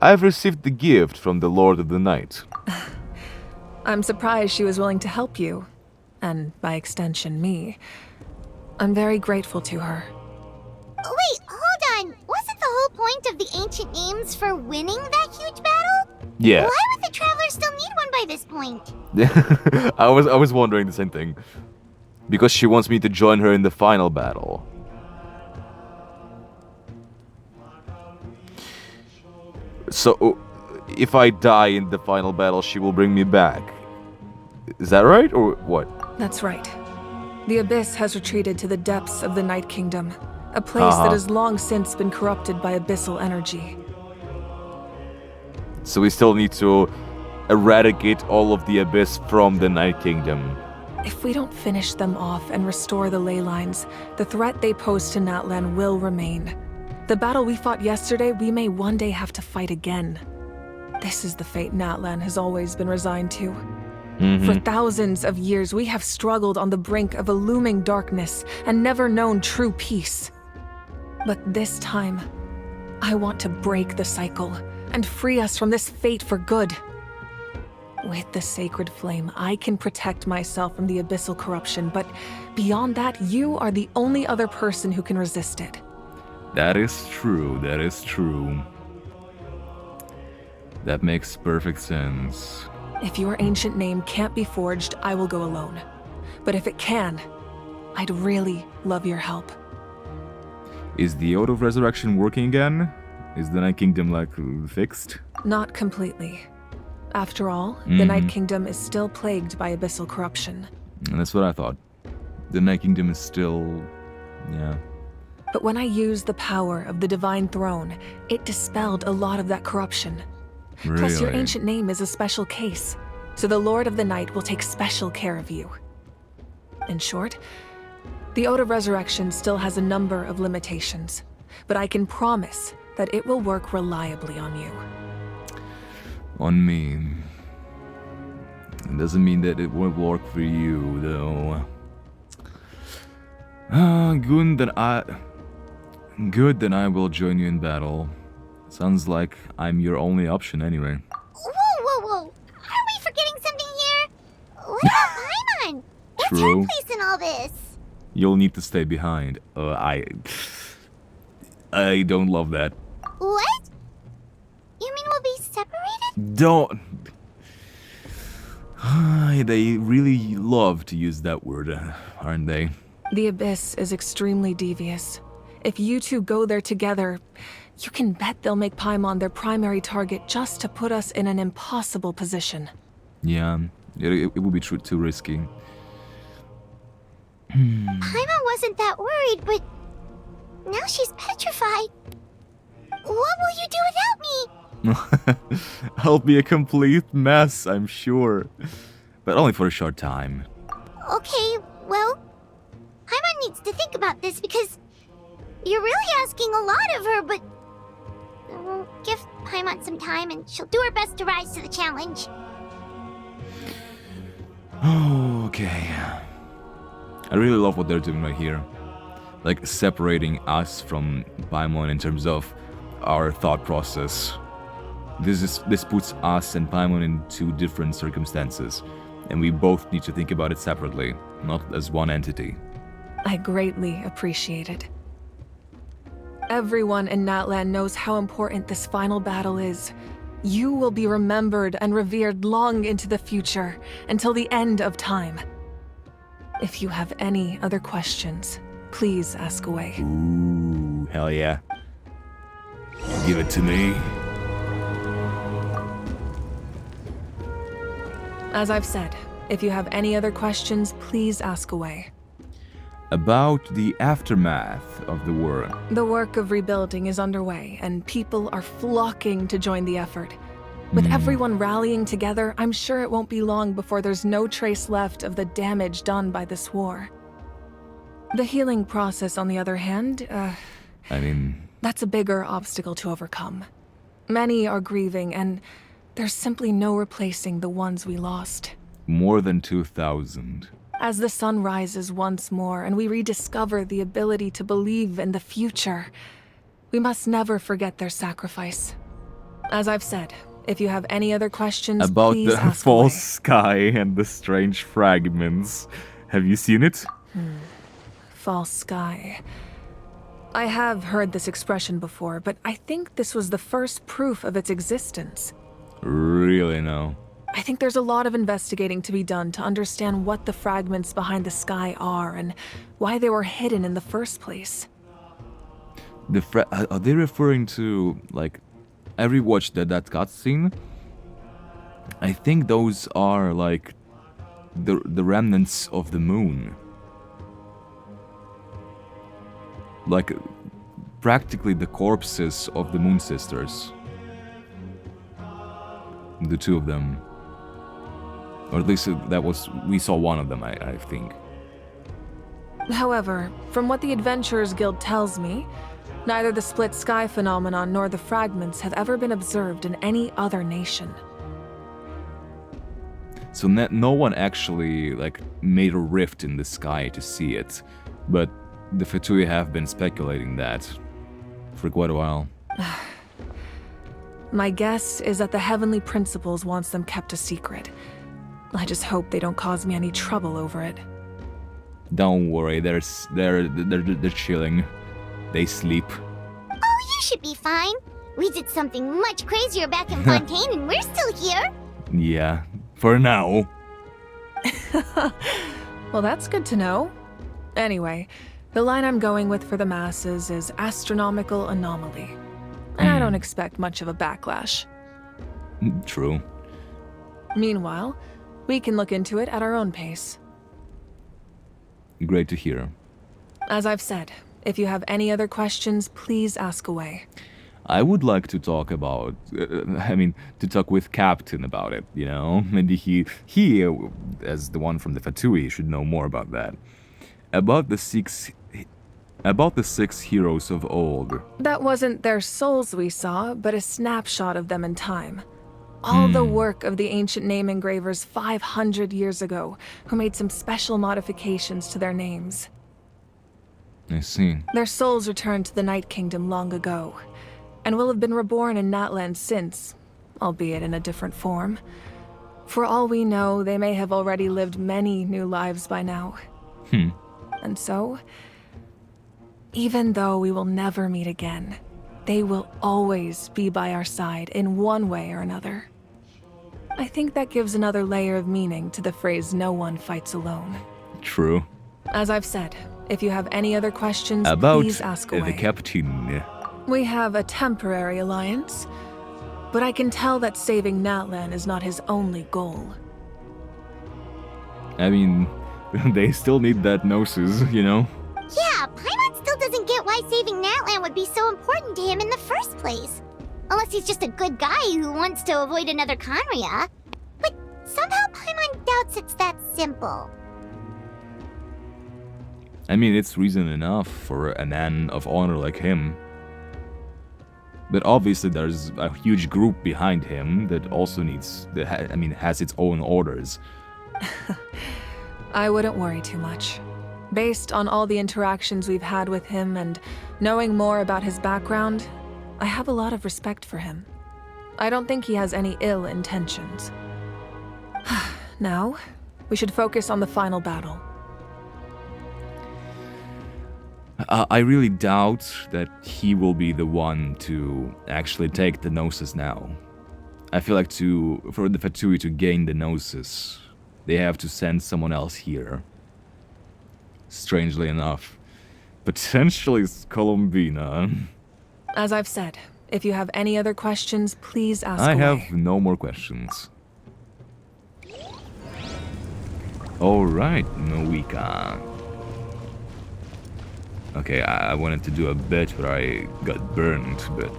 I've received the gift from the Lord of the Night. I'm surprised she was willing to help you. And by extension, me. I'm very grateful to her. Wait, hold on. Wasn't the whole point of the ancient names for winning that huge battle? Yeah. Why would the Travelers still need one by by this point. I was wondering the same thing. Because she wants me to join her in the final battle. So, if I die in the final battle, she will bring me back. Is that right, or what? That's right. The Abyss has retreated to the depths of the Night Kingdom, a place that has long since been corrupted by abyssal energy. So we still need to eradicate all of the Abyss from the Night Kingdom. If we don't finish them off and restore the ley lines, the threat they pose to NATLAN will remain. The battle we fought yesterday, we may one day have to fight again. This is the fate NATLAN has always been resigned to. For thousands of years, we have struggled on the brink of a looming darkness and never known true peace. But this time, I want to break the cycle and free us from this fate for good. With the sacred flame, I can protect myself from the abyssal corruption, but beyond that, you are the only other person who can resist it. That is true, that is true. That makes perfect sense. If your ancient name can't be forged, I will go alone. But if it can, I'd really love your help. Is the Oath of Resurrection working again? Is the Night Kingdom, like, fixed? Not completely. After all, the Night Kingdom is still plagued by abyssal corruption. And that's what I thought. The Night Kingdom is still... yeah. But when I used the power of the Divine Throne, it dispelled a lot of that corruption. Really? Plus, your ancient name is a special case, so the Lord of the Night will take special care of you. In short, the Oath of Resurrection still has a number of limitations, but I can promise that it will work reliably on you. On me. It doesn't mean that it won't work for you, though. Good, then I will join you in battle. Sounds like I'm your only option anyway. Whoa. Are we forgetting something here? What about Paimon? What's True. her place in all this? You'll need to stay behind. I don't love that. What? You mean we'll be separated? Don't. They really love to use that word, aren't they? The Abyss is extremely devious. If you two go there together, you can bet they'll make Paimon their primary target just to put us in an impossible position. Yeah, it would be too risky. Paimon wasn't that worried, but now she's petrified. What will you do without me? I'll be a complete mess, I'm sure. But only for a short time. Okay, well, Paimon needs to think about this because you're really asking a lot of her, but we'll give Paimon some time and she'll do her best to rise to the challenge. Okay. I really love what they're doing right here. Like separating us from Paimon in terms of our thought process. This puts us and Paimon in two different circumstances, and we both need to think about it separately, not as one entity. I greatly appreciate it. Everyone in NATLAN knows how important this final battle is. You will be remembered and revered long into the future, until the end of time. If you have any other questions, please ask away. Ooh, hell yeah. Give it to me. As I've said, if you have any other questions, please ask away. About the aftermath of the war. The work of rebuilding is underway, and people are flocking to join the effort. With everyone rallying together, I'm sure it won't be long before there's no trace left of the damage done by this war. The healing process, on the other hand, that's a bigger obstacle to overcome. Many are grieving, and there's simply no replacing the ones we lost. More than 2,000. As the sun rises once more and we rediscover the ability to believe in the future, we must never forget their sacrifice. As I've said, if you have any other questions, about please the ask false away. sky and the strange fragments. Have you seen it? False sky. I have heard this expression before, but I think this was the first proof of its existence. Really, no. I think there's a lot of investigating to be done to understand what the fragments behind the sky are and why they were hidden in the first place. Are they referring to, like, I rewatched that cutscene? I think those are, like, the remnants of the moon. Like, practically the corpses of the Moon Sisters. The two of them. Or at least we saw one of them, I think. However, from what the Adventurers Guild tells me, neither the split sky phenomenon nor the fragments have ever been observed in any other nation. So no one actually, like, made a rift in the sky to see it. But the Fatui have been speculating that for quite a while. My guess is that the Heavenly Principles wants them kept a secret. I just hope they don't cause me any trouble over it. Don't worry, they're chilling. They sleep. Oh, you should be fine. We did something much crazier back in Fontaine and we're still here. Yeah, for now. Well, that's good to know. Anyway, the line I'm going with for the masses is astronomical anomaly. And I don't expect much of a backlash. True. Meanwhile, we can look into it at our own pace. Great to hear. As I've said, if you have any other questions, please ask away. I would like to talk about, to talk with Captain about it, you know? Maybe he, as the one from the Fatui, should know more about that. About the six heroes of old. That wasn't their souls we saw, but a snapshot of them in time. All the work of the ancient name engravers 500 years ago, who made some special modifications to their names. I see. Their souls returned to the Night Kingdom long ago, and will have been reborn in NATLAN since, albeit in a different form. For all we know, they may have already lived many new lives by now. And so, even though we will never meet again, they will always be by our side in one way or another. I think that gives another layer of meaning to the phrase "no one fights alone." True. As I've said, if you have any other questions, about please ask away. The Captain. We have a temporary alliance, but I can tell that saving NATLAN is not his only goal. I mean, they still need that Gnosis, you know? Yeah, Paimon still doesn't get why saving NATLAN would be so important to him in the first place. Unless he's just a good guy who wants to avoid another Conria. But somehow Paimon doubts it's that simple. I mean, it's reason enough for a man of honor like him. But obviously there's a huge group behind him that also has its own orders. I wouldn't worry too much. Based on all the interactions we've had with him and knowing more about his background, I have a lot of respect for him. I don't think he has any ill intentions. Now, we should focus on the final battle. I really doubt that he will be the one to actually take the Gnosis now. I feel like for the Fatui to gain the Gnosis, they have to send someone else here. Strangely enough. Potentially Colombina. As I've said, if you have any other questions, please ask I away. have no more questions. Alright, Noika. Okay, I wanted to do a bit, but I got burned, but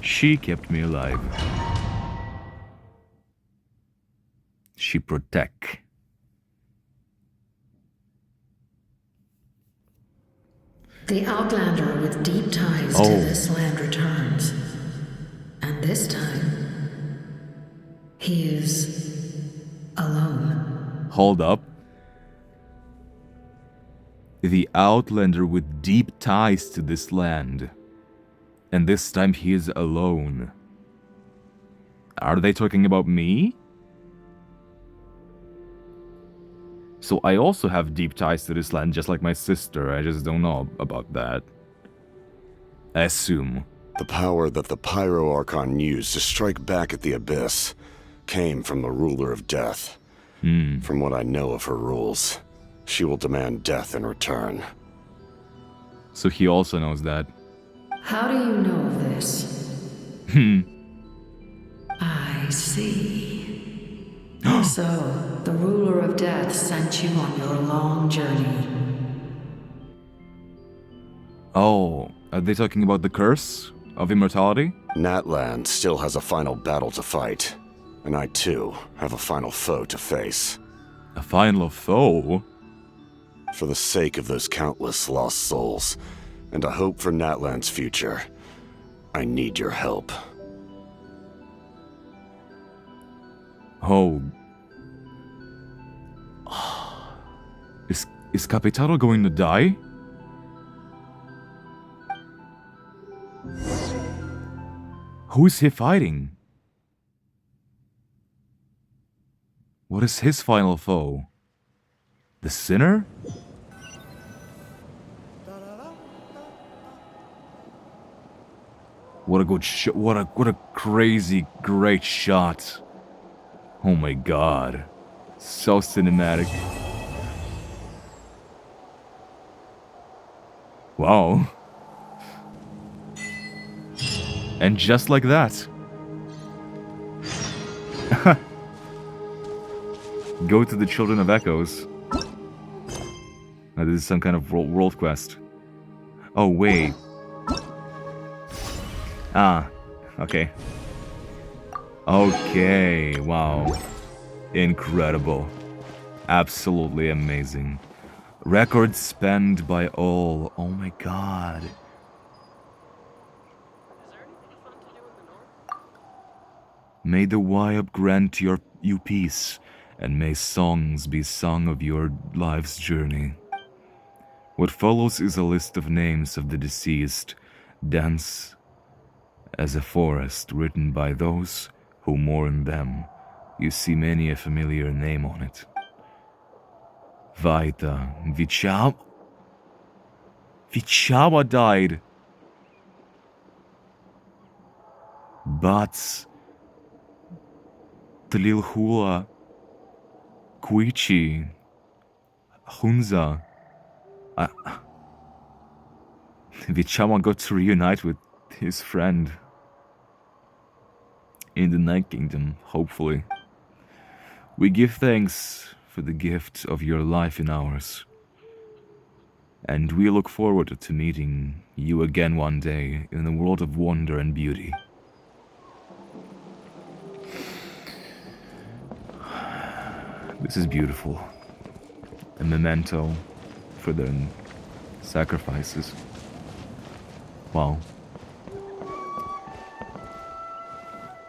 she kept me alive. She protect. The Outlander with deep ties to this land returns. And this time, he is alone. Hold up. The Outlander with deep ties to this land. And this time he is alone. Are they talking about me? So I also have deep ties to this land, just like my sister. I just don't know about that. I assume. The power that the Pyro Archon used to strike back at the Abyss came from the Ruler of Death. From what I know of her rules, she will demand death in return. So he also knows that. How do you know of this? I see. So, the ruler of death sent you on your long journey. Oh, are they talking about the curse of immortality? NATLAN still has a final battle to fight, and I too have a final foe to face. A final foe? For the sake of those countless lost souls, and a hope for NATLAN's future, I need your help. Oh. Is Capitano going to die? Who is he fighting? What is his final foe? The sinner? What a good shot! What a crazy great shot! Oh my god, so cinematic. Wow. And just like that. Go to the Children of Echoes. This is some kind of world quest. Oh, wait. Ah, okay. Okay, wow. Incredible. Absolutely amazing. Record spanned by all. Oh my god. May the Wyop grant you peace, and may songs be sung of your life's journey. What follows is a list of names of the deceased, dense as a forest written by those who mourn them. You see many a familiar name on it. Vaita, Vichawa died. Bats, Tlilhua, Kuichi, Hunza. Vichawa got to reunite with his friend in the Night Kingdom, hopefully. We give thanks for the gift of your life in ours, and we look forward to meeting you again one day in a world of wonder and beauty. This is beautiful. A memento for their sacrifices. Wow.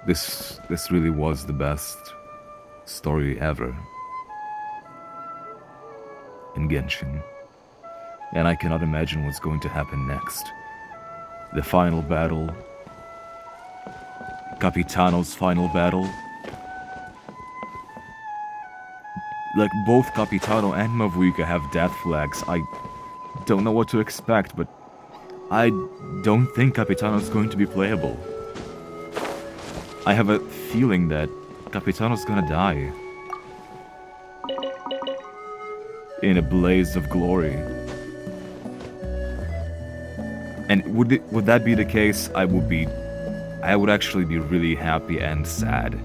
This really was the best story ever in Genshin. And I cannot imagine what's going to happen next. The final battle. Capitano's final battle. Like, both Capitano and Mavuika have death flags. I don't know what to expect, but I don't think Capitano's going to be playable. I have a feeling that Capitano's gonna die in a blaze of glory. And would that be the case, I would actually be really happy and sad.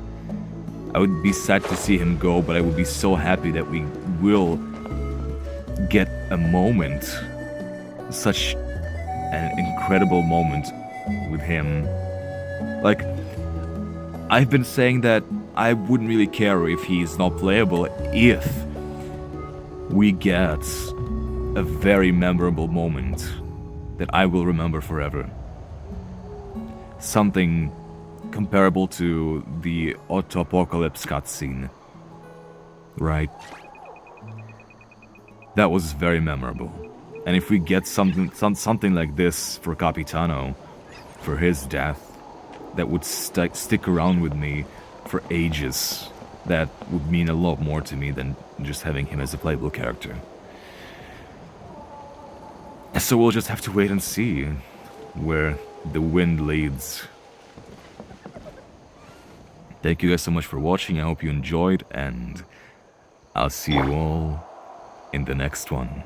I would be sad to see him go, but I would be so happy that we will get a moment, such an incredible moment with him. Like, I've been saying that I wouldn't really care if he's not playable if we get a very memorable moment that I will remember forever. Something comparable to the Autopocalypse cutscene, right? That was very memorable. And if we get something like this for Capitano, for his death, that would stick around with me for ages, that would mean a lot more to me than just having him as a playable character. So we'll just have to wait and see where the wind leads. Thank you guys so much for watching. I hope you enjoyed, and I'll see you all in the next one.